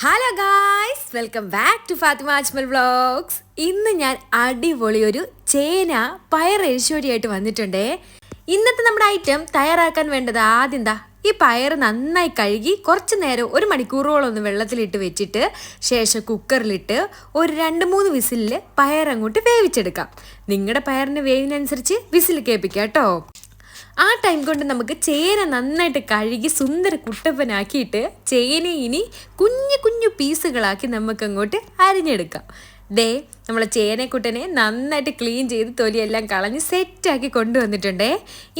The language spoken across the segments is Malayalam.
Hello guys, welcome back to Fathima Ajmal vlogs. ഇന്ന് ഞാൻ അടിപൊളി ഒരു ചേന പയർ എരിശ്ശേരിയായിട്ട് വന്നിട്ടുണ്ടേ. ഇന്നത്തെ നമ്മുടെ ഐറ്റം തയ്യാറാക്കാൻ വേണ്ടത് ആദ്യം ഈ പയർ നന്നായി കഴുകി കുറച്ച് നേരം 1 മണിക്കൂറോളം ഒന്ന് വെള്ളത്തിലിട്ട് വെച്ചിട്ട് ശേഷം കുക്കറിലിട്ട് ഒരു 2-3 വിസിലിൽ പയർ അങ്ങോട്ട് വേവിച്ചെടുക്കാം. നിങ്ങളുടെ പയറിന് വേവിനനുസരിച്ച് വിസിൽ കേൾപ്പിക്കാം കേട്ടോ. ആ ടൈം കൊണ്ട് നമുക്ക് ചേന നന്നായിട്ട് കഴുകി സുന്ദര കുട്ടപ്പനാക്കിയിട്ട് ചേന ഇനി കുഞ്ഞു കുഞ്ഞു പീസുകളാക്കി നമുക്ക് അങ്ങോട്ട് അരിഞ്ഞെടുക്കാം. നമ്മളെ ചേനക്കുട്ടനെ നന്നായിട്ട് ക്ലീൻ ചെയ്ത് തൊലിയെല്ലാം കളഞ്ഞ് സെറ്റാക്കി കൊണ്ടുവന്നിട്ടുണ്ടേ.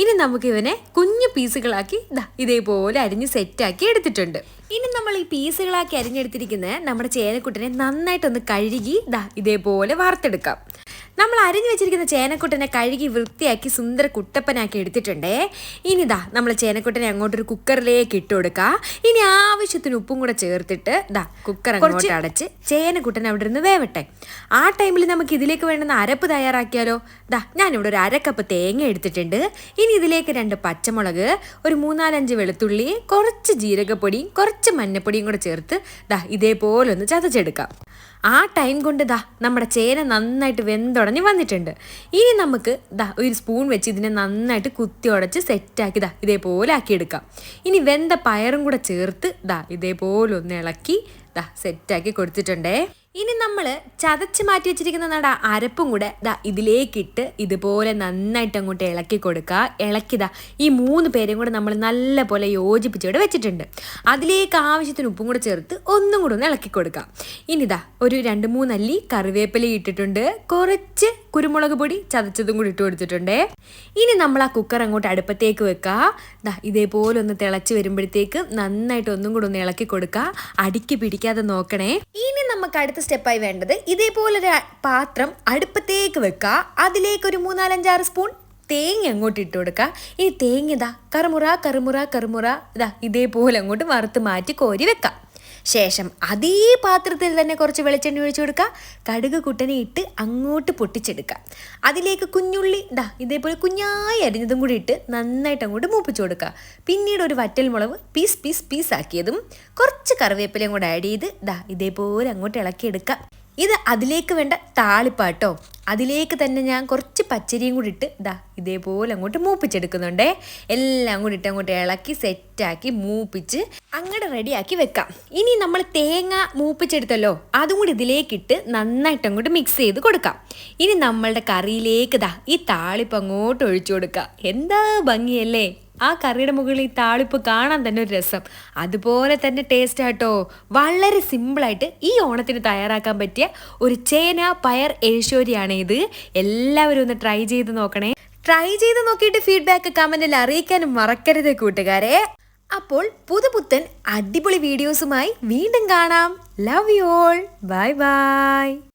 ഇനി നമുക്ക് ഇവനെ കുഞ്ഞു പീസുകളാക്കി ഇതേപോലെ അരിഞ്ഞ് സെറ്റാക്കി എടുത്തിട്ടുണ്ട്. ഇനി നമ്മൾ ഈ പീസുകളാക്കി അരിഞ്ഞെടുത്തിരിക്കുന്ന നമ്മുടെ ചേനക്കുട്ടനെ നന്നായിട്ടൊന്ന് കഴുകി ഇതേപോലെ വാർത്തെടുക്കാം. നമ്മൾ അരിഞ്ഞു വെച്ചിരിക്കുന്ന ചേനക്കുട്ടനെ കഴുകി വൃത്തിയാക്കി സുന്ദര കുട്ടപ്പനാക്കി എടുത്തിട്ടുണ്ടേ. ഇനി നമ്മൾ ചേനക്കുട്ടനെ അങ്ങോട്ടൊരു കുക്കറിലേക്ക് ഇട്ട് കൊടുക്കുക. ഇനി ആവശ്യത്തിന് ഉപ്പും കൂടെ ചേർത്തിട്ട് കുക്കർ അങ്ങോട്ട് അടച്ച് ചേനക്കുട്ടനെ അവിടെ നിന്ന് വേവട്ടെ. ആ ടൈമിൽ നമുക്ക് ഇതിലേക്ക് വേണ്ടുന്ന അരപ്പ് തയ്യാറാക്കിയാലോ. ഞാനിവിടെ ഒരു 1/2 കപ്പ് തേങ്ങ എടുത്തിട്ടുണ്ട്. ഇനി ഇതിലേക്ക് 2 പച്ചമുളക്, ഒരു 3-4 വെളുത്തുള്ളി, കുറച്ച് ജീരകപ്പൊടിയും കുറച്ച് മഞ്ഞപ്പൊടിയും കൂടെ ചേർത്ത് ഇതേപോലെ ഒന്ന് ചതച്ചെടുക്കാം. ആ ടൈം കൊണ്ട് നമ്മുടെ ചേന നന്നായിട്ട് വെന്തുടഞ്ഞ് വന്നിട്ടുണ്ട്. ഇനി നമുക്ക് ഒരു സ്പൂൺ വെച്ച് ഇതിനെ നന്നായിട്ട് കുത്തി ഉടച്ച് സെറ്റാക്കി ഇതേപോലെ ആക്കിയെടുക്കാം. ഇനി വെന്ത പയറും കൂടെ ചേർത്ത് ഇതേപോലെ ഒന്ന് ഇളക്കി സെറ്റാക്കി കൊടുത്തിട്ടുണ്ടേ. ഇനി നമ്മൾ ചതച്ച് മാറ്റി വെച്ചിരിക്കുന്ന അരപ്പും കൂടെ ഇതിലേക്കിട്ട് ഇതുപോലെ നന്നായിട്ട് അങ്ങോട്ട് ഇളക്കി കൊടുക്കുക. ഇളക്കിതാ ഈ 3 പേരെയും കൂടെ നമ്മൾ നല്ല പോലെ യോജിപ്പിച്ചിവിടെ വെച്ചിട്ടുണ്ട്. അതിലേക്ക് ആവശ്യത്തിന് ഉപ്പും കൂടെ ചേർത്ത് ഒന്നും കൂടെ ഒന്ന് ഇളക്കി കൊടുക്കുക. ഇനി ഒരു 2-3 അല്ലി കറിവേപ്പില ഇട്ടിട്ടുണ്ട്. കുറച്ച് കുരുമുളക് പൊടി ചതച്ചതും കൂടി ഇട്ട് കൊടുത്തിട്ടുണ്ട്. ഇനി നമ്മൾ ആ കുക്കർ അങ്ങോട്ട് അടുപ്പത്തേക്ക് വെക്കുക. ഇതേപോലെ ഒന്ന് തിളച്ച് വരുമ്പോഴത്തേക്ക് നന്നായിട്ട് ഒന്നും കൂടെ ഒന്ന് ഇളക്കി കൊടുക്കുക. അടിക്ക് പിടിക്കാതെ നോക്കണേ. ഇനി നമുക്ക് അടുത്ത സ്റ്റെപ്പായി വേണ്ടത് ഇതേപോലൊരു പാത്രം അടുപ്പത്തേക്ക് വെക്കുക. അതിലേക്ക് ഒരു 3-4-6 സ്പൂൺ തേങ്ങ അങ്ങോട്ട് ഇട്ട് കൊടുക്കുക. ഈ തേങ്ങ കറുമുറ ഇതേപോലെ അങ്ങോട്ട് വറുത്ത് മാറ്റി കോരി വെക്കാം. ശേഷം അതേ പാത്രത്തിൽ തന്നെ കുറച്ച് വെളിച്ചെണ്ണ ഒഴിച്ചു കൊടുക്കുക. കടുക് കുട്ടനെ ഇട്ട് അങ്ങോട്ട് പൊട്ടിച്ചെടുക്കുക. അതിലേക്ക് കുഞ്ഞുള്ളി ഇതേപോലെ കുഞ്ഞായി അരിഞ്ഞതും കൂടി ഇട്ട് നന്നായിട്ട് അങ്ങോട്ട് മൂപ്പിച്ചു കൊടുക്കുക. പിന്നീട് ഒരു വറ്റൽമുളക് പീസാക്കിയതും കുറച്ച് കറിവേപ്പിലയും കൂടെ ആഡ് ചെയ്ത് ഇതേപോലെ അങ്ങോട്ട് ഇളക്കിയെടുക്കുക. ഇത് അതിലേക്ക് വേണ്ട താളിപ്പാട്ടോ. അതിലേക്ക് തന്നെ ഞാൻ കുറച്ച് പച്ചരിയും കൂടി ഇട്ട് ഇതേപോലെ അങ്ങോട്ട് മൂപ്പിച്ചെടുക്കുന്നുണ്ടേ. എല്ലാം കൂടി ഇട്ട് അങ്ങോട്ട് ഇളക്കി സെറ്റാക്കി മൂപ്പിച്ച് അങ്ങോട്ട് റെഡിയാക്കി വെക്കാം. ഇനി നമ്മൾ തേങ്ങ മൂപ്പിച്ചെടുത്തല്ലോ, അതും കൂടി ഇതിലേക്കിട്ട് നന്നായിട്ട് അങ്ങോട്ട് മിക്സ് ചെയ്ത് കൊടുക്കാം. ഇനി നമ്മളുടെ കറിയിലേക്ക് ഈ താളിപ്പ് അങ്ങോട്ട് ഒഴിച്ചു കൊടുക്കുക. എന്താ ഭംഗിയല്ലേ! ആ കറിയുടെ മുകളിൽ ഈ താളിപ്പ് കാണാൻ തന്നെ ഒരു രസം. അതുപോലെ തന്നെ ടേസ്റ്റ് ആട്ടോ. വളരെ സിമ്പിളായിട്ട് ഈ ഓണത്തിന് തയ്യാറാക്കാൻ പറ്റിയ ഒരു ചേന പയർ എരിശ്ശേരിയാണ് ഇത്. എല്ലാവരും ഒന്ന് ട്രൈ ചെയ്ത് നോക്കണേ. ട്രൈ ചെയ്ത് നോക്കിയിട്ട് ഫീഡ്ബാക്ക് കമന്റിൽ അറിയിക്കാനും മറക്കരുത് കൂട്ടുകാരെ. അപ്പോൾ പുതുപുത്തൻ അടിപൊളി വീഡിയോസുമായി വീണ്ടും കാണാം. Love you all. Bye bye.